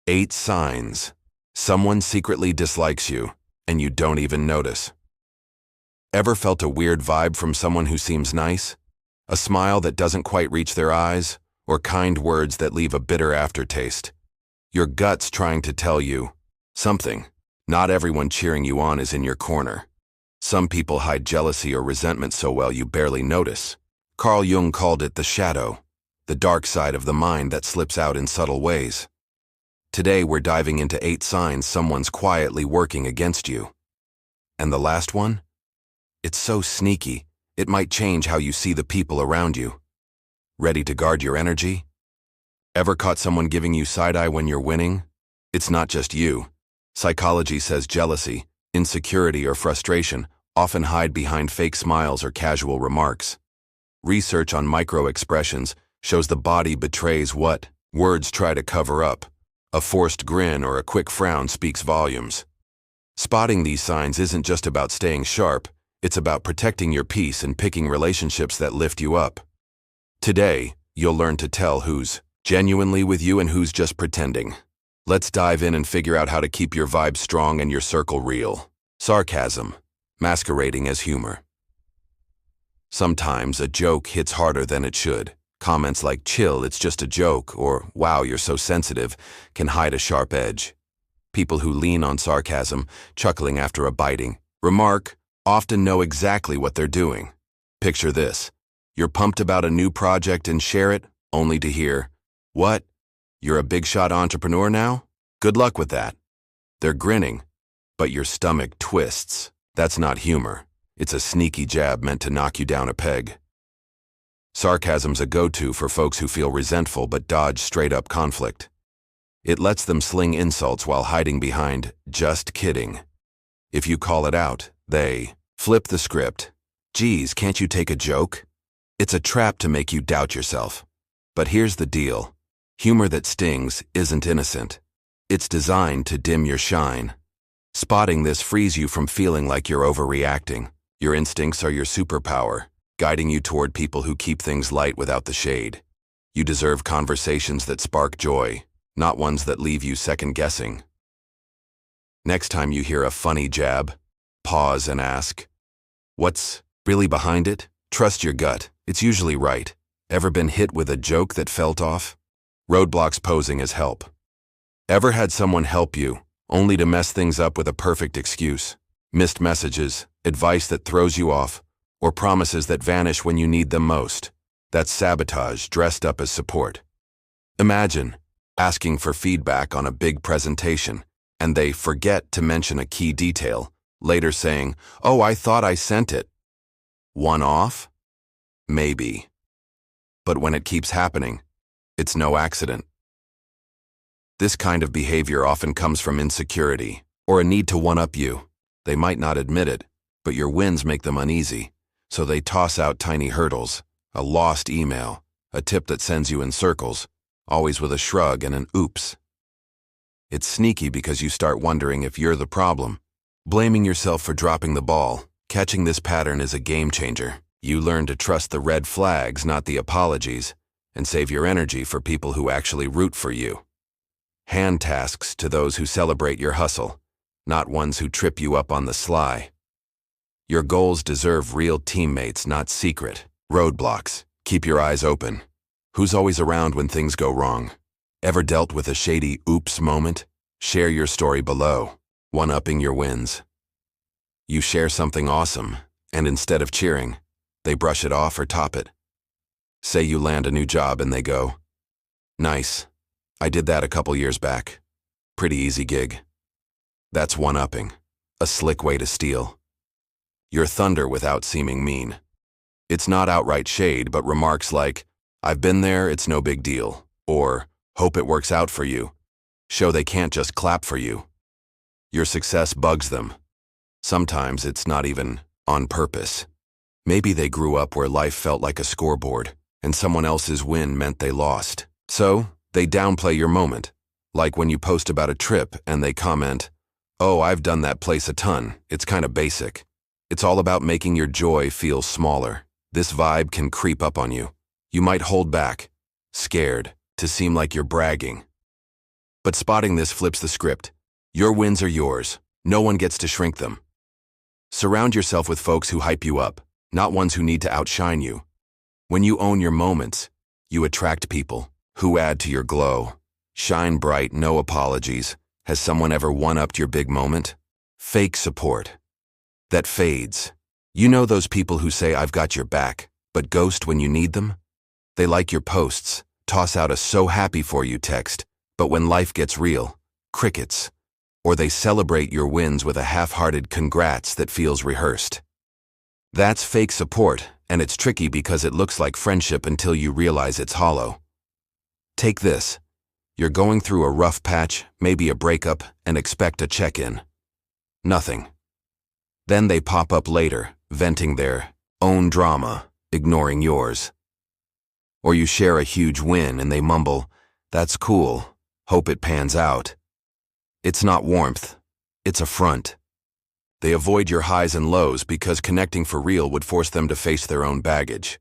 8 signs. Someone secretly dislikes you, and you don't even notice. Ever felt a weird vibe from someone who seems nice? A smile that doesn't quite reach their eyes, or kind words that leave a bitter aftertaste? Your gut's trying to tell you something. Not everyone cheering you on is in your corner. Some people hide jealousy or resentment so well you barely notice. Carl Jung called it the shadow, the dark side of the mind that slips out in subtle ways. Today we're diving into 8 signs someone's quietly working against you. And the last one? It's so sneaky, it might change how you see the people around you. Ready to guard your energy? Ever caught someone giving you side-eye when you're winning? It's not just you. Psychology says jealousy, insecurity, or frustration often hide behind fake smiles or casual remarks. Research on micro-expressions shows the body betrays what words try to cover up. A forced grin or a quick frown speaks volumes. Spotting these signs isn't just about staying sharp, it's about protecting your peace and picking relationships that lift you up. Today, you'll learn to tell who's genuinely with you and who's just pretending. Let's dive in and figure out how to keep your vibe strong and your circle real. Sarcasm, masquerading as humor. Sometimes a joke hits harder than it should. Comments like "chill, it's just a joke," or "wow, you're so sensitive," can hide a sharp edge. People who lean on sarcasm, chuckling after a biting remark, often know exactly what they're doing. Picture this. You're pumped about a new project and share it, only to hear, "What? You're a big-shot entrepreneur now? Good luck with that." They're grinning, but your stomach twists. That's not humor. It's a sneaky jab meant to knock you down a peg. Sarcasm's a go-to for folks who feel resentful but dodge straight-up conflict. It lets them sling insults while hiding behind "just kidding." If you call it out, they flip the script. "Geez, can't you take a joke?" It's a trap to make you doubt yourself. But here's the deal. Humor that stings isn't innocent. It's designed to dim your shine. Spotting this frees you from feeling like you're overreacting. Your instincts are your superpower, guiding you toward people who keep things light without the shade. You deserve conversations that spark joy, not ones that leave you second-guessing. Next time you hear a funny jab, pause and ask, "What's really behind it?" Trust your gut. It's usually right. Ever been hit with a joke that felt off? Roadblocks posing as help. Ever had someone help you, only to mess things up with a perfect excuse? Missed messages, advice that throws you off, or promises that vanish when you need them most? That's sabotage dressed up as support. Imagine asking for feedback on a big presentation, and they forget to mention a key detail, later saying, "Oh, I thought I sent it." One off? Maybe. But when it keeps happening, it's no accident. This kind of behavior often comes from insecurity, or a need to one-up you. They might not admit it, but your wins make them uneasy, so they toss out tiny hurdles, a lost email, a tip that sends you in circles, always with a shrug and an oops. It's sneaky because you start wondering if you're the problem, blaming yourself for dropping the ball. Catching this pattern is a game changer. You learn to trust the red flags, not the apologies, and save your energy for people who actually root for you. Hand tasks to those who celebrate your hustle, not ones who trip you up on the sly. Your goals deserve real teammates, not secret roadblocks. Keep your eyes open. Who's always around when things go wrong? Ever dealt with a shady oops moment? Share your story below, one-upping your wins. You share something awesome, and instead of cheering, they brush it off or top it. Say you land a new job and they go, "Nice. I did that a couple years back. Pretty easy gig." That's one-upping, a slick way to steal. You're thunder without seeming mean. It's not outright shade, but remarks like, "I've been there, it's no big deal," or "Hope it works out for you," show they can't just clap for you. Your success bugs them. Sometimes it's not even on purpose. Maybe they grew up where life felt like a scoreboard, and someone else's win meant they lost. So, they downplay your moment, like when you post about a trip and they comment, "Oh, I've done that place a ton, it's kinda basic." It's all about making your joy feel smaller. This vibe can creep up on you. You might hold back, scared, to seem like you're bragging. But spotting this flips the script. Your wins are yours. No one gets to shrink them. Surround yourself with folks who hype you up, not ones who need to outshine you. When you own your moments, you attract people who add to your glow. Shine bright, no apologies. Has someone ever one-upped your big moment? Fake support. That fades. You know those people who say, "I've got your back," but ghost when you need them? They like your posts, toss out a "so happy for you" text, but when life gets real, crickets. Or they celebrate your wins with a half-hearted congrats that feels rehearsed. That's fake support, and it's tricky because it looks like friendship until you realize it's hollow. Take this. You're going through a rough patch, maybe a breakup, and expect a check-in. Nothing. Then they pop up later, venting their own drama, ignoring yours. Or you share a huge win and they mumble, "That's cool, hope it pans out." It's not warmth, it's a front. They avoid your highs and lows because connecting for real would force them to face their own baggage.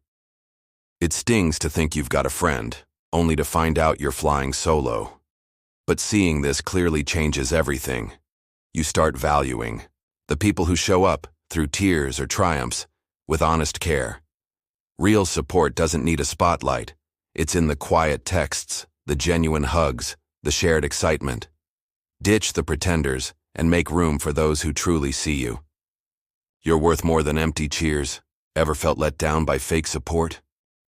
It stings to think you've got a friend, only to find out you're flying solo. But seeing this clearly changes everything. You start valuing the people who show up, through tears or triumphs, with honest care. Real support doesn't need a spotlight. It's in the quiet texts, the genuine hugs, the shared excitement. Ditch the pretenders and make room for those who truly see you. You're worth more than empty cheers. Ever felt let down by fake support?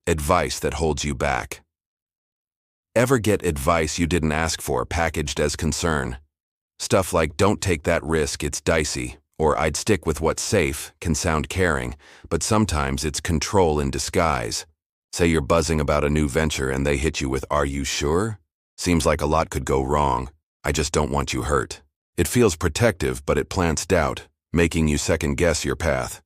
Advice that holds you back. Ever get advice you didn't ask for packaged as concern? Stuff like, "Don't take that risk, it's dicey," or "I'd stick with what's safe," can sound caring, but sometimes it's control in disguise. Say you're buzzing about a new venture and they hit you with, "Are you sure? Seems like a lot could go wrong. I just don't want you hurt." It feels protective, but it plants doubt, making you second-guess your path.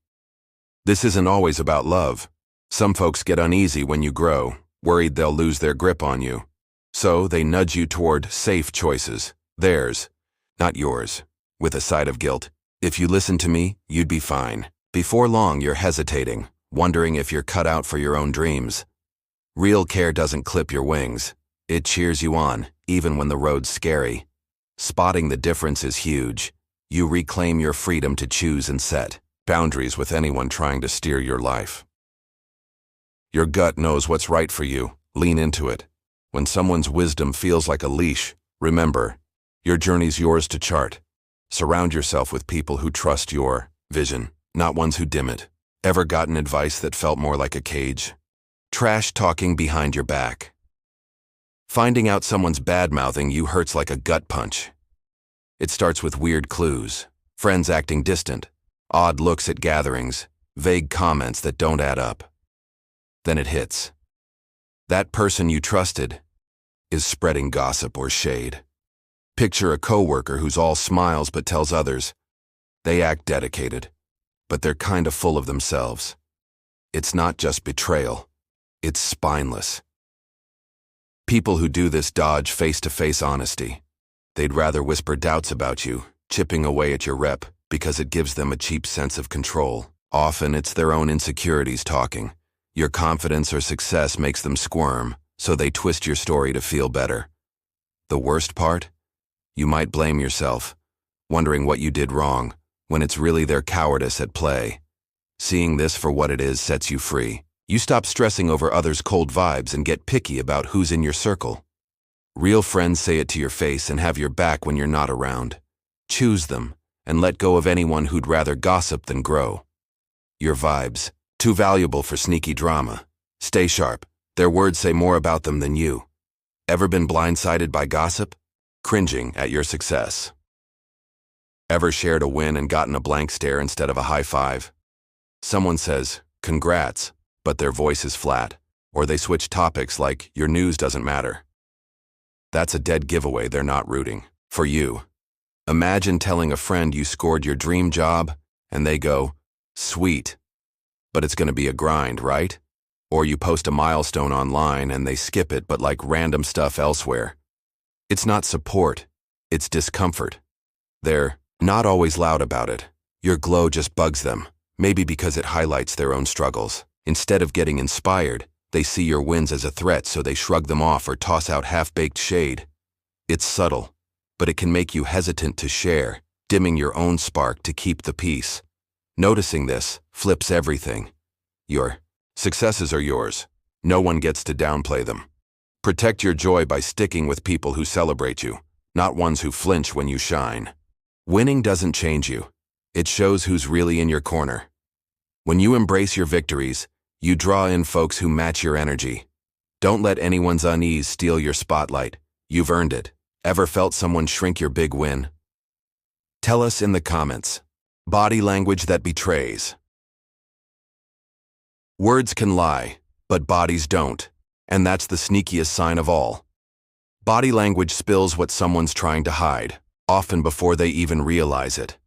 This isn't always about love. Some folks get uneasy when you grow, worried they'll lose their grip on you. So they nudge you toward safe choices, theirs, not yours, with a side of guilt. "If you listen to me, you'd be fine." Before long, you're hesitating, wondering if you're cut out for your own dreams. Real care doesn't clip your wings. It cheers you on, even when the road's scary. Spotting the difference is huge. You reclaim your freedom to choose and set boundaries with anyone trying to steer your life. Your gut knows what's right for you. Lean into it. When someone's wisdom feels like a leash, remember, your journey's yours to chart. Surround yourself with people who trust your vision, not ones who dim it. Ever gotten advice that felt more like a cage? Trash talking behind your back. Finding out someone's bad-mouthing you hurts like a gut punch. It starts with weird clues, friends acting distant, odd looks at gatherings, vague comments that don't add up. Then it hits. That person you trusted is spreading gossip or shade. Picture a coworker who's all smiles but tells others. They act dedicated, but they're kind of full of themselves. It's not just betrayal, it's spineless. People who do this dodge face-to-face honesty. They'd rather whisper doubts about you, chipping away at your rep, because it gives them a cheap sense of control. Often it's their own insecurities talking. Your confidence or success makes them squirm, so they twist your story to feel better. The worst part? You might blame yourself, wondering what you did wrong, when it's really their cowardice at play. Seeing this for what it is sets you free. You stop stressing over others' cold vibes and get picky about who's in your circle. Real friends say it to your face and have your back when you're not around. Choose them and let go of anyone who'd rather gossip than grow. Your vibes, too valuable for sneaky drama. Stay sharp. Their words say more about them than you. Ever been blindsided by gossip? Cringing at your success. Ever shared a win and gotten a blank stare instead of a high five? Someone says, "Congrats," but their voice is flat, or they switch topics like, "Your news doesn't matter." That's a dead giveaway they're not rooting for you. Imagine telling a friend you scored your dream job, and they go, "Sweet, but it's going to be a grind, right?" Or you post a milestone online and they skip it but like random stuff elsewhere. It's not support, it's discomfort. They're not always loud about it. Your glow just bugs them, maybe because it highlights their own struggles. Instead of getting inspired, they see your wins as a threat, so they shrug them off or toss out half-baked shade. It's subtle, but it can make you hesitant to share, dimming your own spark to keep the peace. Noticing this flips everything. Your successes are yours. No one gets to downplay them. Protect your joy by sticking with people who celebrate you, not ones who flinch when you shine. Winning doesn't change you. It shows who's really in your corner. When you embrace your victories, you draw in folks who match your energy. Don't let anyone's unease steal your spotlight. You've earned it. Ever felt someone shrink your big win? Tell us in the comments. Body language that betrays. Words can lie, but bodies don't. And that's the sneakiest sign of all. Body language spills what someone's trying to hide, often before they even realize it.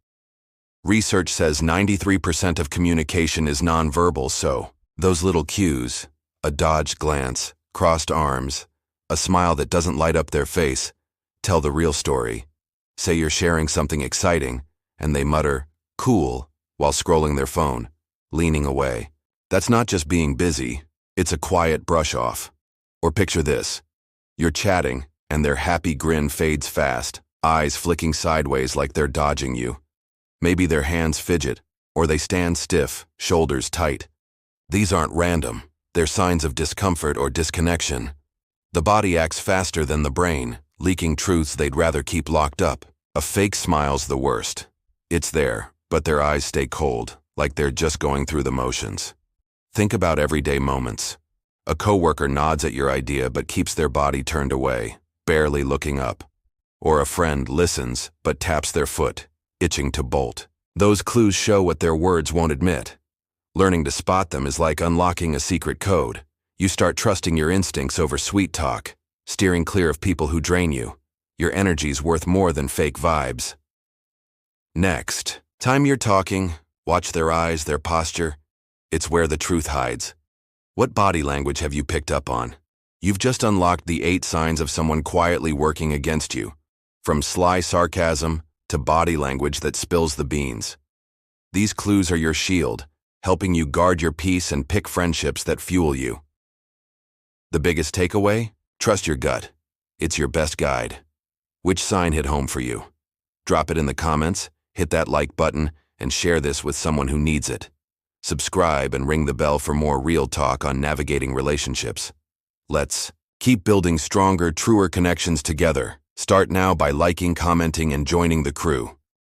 Research says 93% of communication is nonverbal, so those little cues, a dodged glance, crossed arms, a smile that doesn't light up their face, tell the real story. Say you're sharing something exciting, and they mutter, "Cool," while scrolling their phone, leaning away. That's not just being busy, it's a quiet brush-off. Or picture this. You're chatting, and their happy grin fades fast, eyes flicking sideways like they're dodging you. Maybe their hands fidget, or they stand stiff, shoulders tight. These aren't random. They're signs of discomfort or disconnection. The body acts faster than the brain, leaking truths they'd rather keep locked up. A fake smile's the worst. It's there, but their eyes stay cold, like they're just going through the motions. Think about everyday moments. A coworker nods at your idea but keeps their body turned away, barely looking up. Or a friend listens but taps their foot, itching to bolt. Those clues show what their words won't admit. Learning to spot them is like unlocking a secret code. You start trusting your instincts over sweet talk, steering clear of people who drain you. Your energy's worth more than fake vibes. Next, time you're talking, watch their eyes, their posture. It's where the truth hides. What body language have you picked up on? You've just unlocked the 8 signs of someone quietly working against you, from sly sarcasm to body language that spills the beans. These clues are your shield, helping you guard your peace and pick friendships that fuel you. The biggest takeaway? Trust your gut. It's your best guide. Which sign hit home for you? Drop it in the comments, hit that like button, and share this with someone who needs it. Subscribe and ring the bell for more real talk on navigating relationships. Let's keep building stronger, truer connections together. Start now by liking, commenting, and joining the crew.